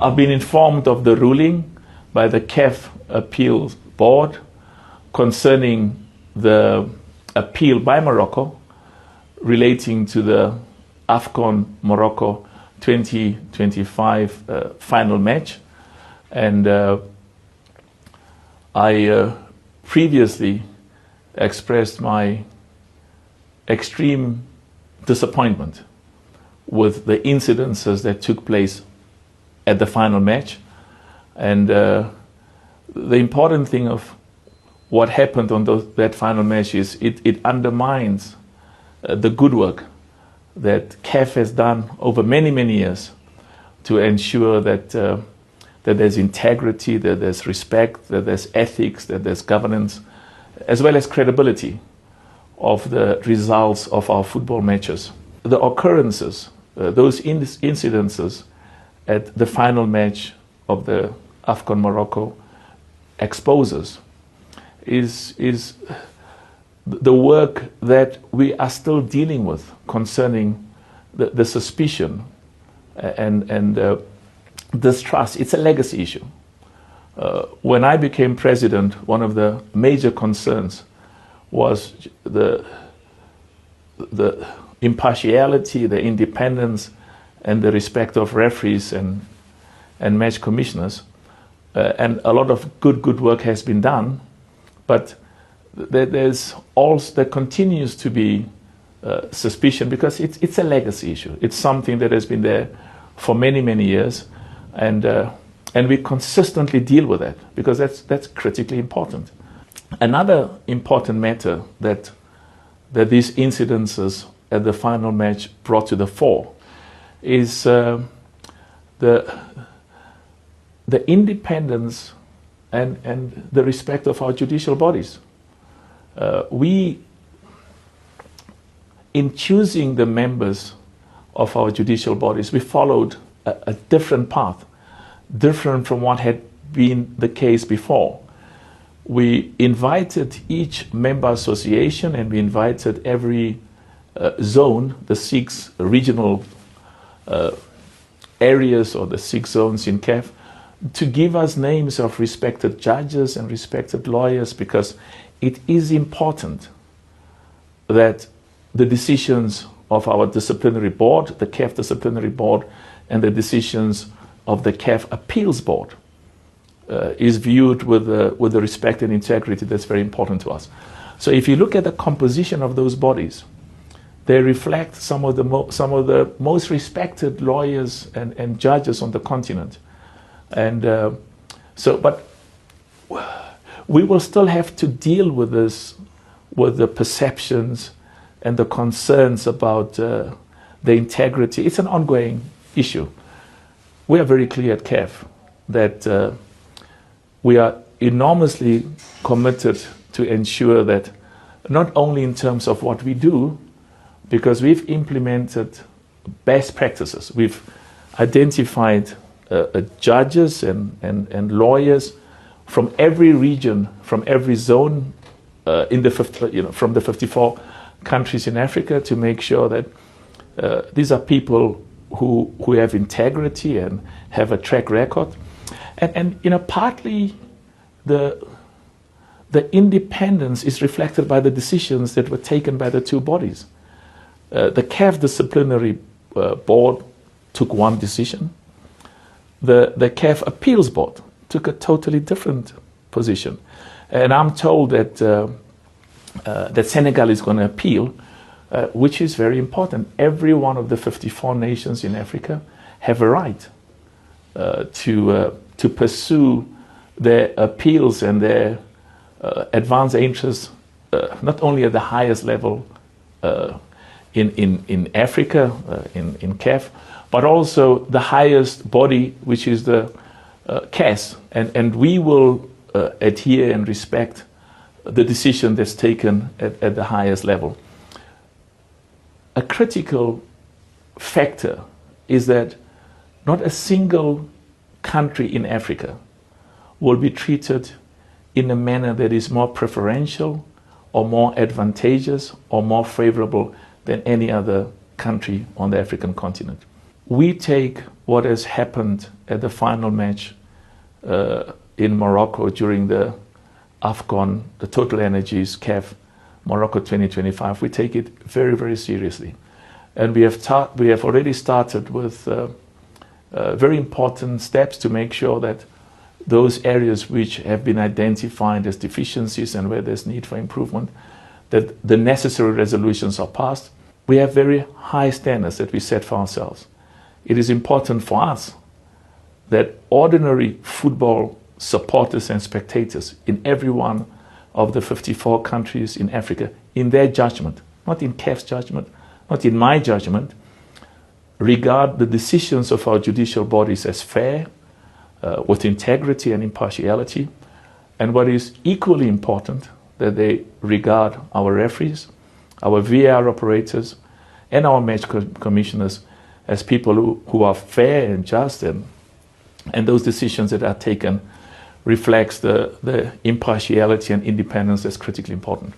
I've been informed of the ruling by the CAF Appeals Board concerning the appeal by Morocco relating to the AFCON Morocco 2025 final match. And I previously expressed my extreme disappointment with the incidences that took place at the final match. And the important thing of what happened on that final match is it undermines the good work that CAF has done over many, many years to ensure that that there's integrity, that there's respect, that there's ethics, that there's governance, as well as credibility of the results of our football matches. The occurrences, those incidences at the final match of the AFCON Morocco exposes is the work that we are still dealing with concerning the suspicion and distrust. It's a legacy issue. When I became president, one of the major concerns was the impartiality, the independence, and the respect of referees and match commissioners. And a lot of good work has been done, but there continues to be suspicion because it's a legacy issue. It's something that has been there for many, many years, and we consistently deal with that because that's critically important. Another important matter that these incidences at the final match brought to the fore is the independence and the respect of our judicial bodies. In choosing the members of our judicial bodies, we followed a different path, different from what had been the case before. We invited each member association and we invited every zone, the 6 regional areas or the 6 zones in CAF, to give us names of respected judges and respected lawyers, because it is important that the decisions of our disciplinary board, the CAF disciplinary board, and the decisions of the CAF appeals board is viewed with the respect and integrity that's very important to us. So if you look at the composition of those bodies, they reflect some of the most respected lawyers and judges on the continent. And but we will still have to deal with this, with the perceptions and the concerns about the integrity. It's an ongoing issue. We are very clear at CAF that we are enormously committed to ensure that not only in terms of what we do, because we've implemented best practices. We've identified judges and lawyers from every region, from every zone from the 54 countries in Africa, to make sure that these are people who have integrity and have a track record. And partly the independence is reflected by the decisions that were taken by the 2 bodies. The CAF disciplinary board took one decision. The CAF appeals board took a totally different position. And I'm told that that Senegal is going to appeal, which is very important. Every one of the 54 nations in Africa have a right to pursue their appeals and their advance interests, not only at the highest level in Africa, in CAF, but also the highest body, which is the CAS. And we will adhere and respect the decision that's taken at the highest level. A critical factor is that not a single country in Africa will be treated in a manner that is more preferential or more advantageous or more favorable than any other country on the African continent. we take what has happened at the final match in Morocco during the AFCON, the Total Energies CAF Morocco 2025, we take it very, very seriously. And we have already started with very important steps to make sure that those areas which have been identified as deficiencies and where there's need for improvement, that the necessary resolutions are passed. We have very high standards that we set for ourselves. It is important for us that ordinary football supporters and spectators in every one of the 54 countries in Africa, in their judgment, not in CAF's judgment, not in my judgment, regard the decisions of our judicial bodies as fair, with integrity and impartiality, and what is equally important, that they regard our referees, our VAR operators, and our match commissioners as people who are fair and just, and those decisions that are taken reflects the impartiality and independence that's critically important.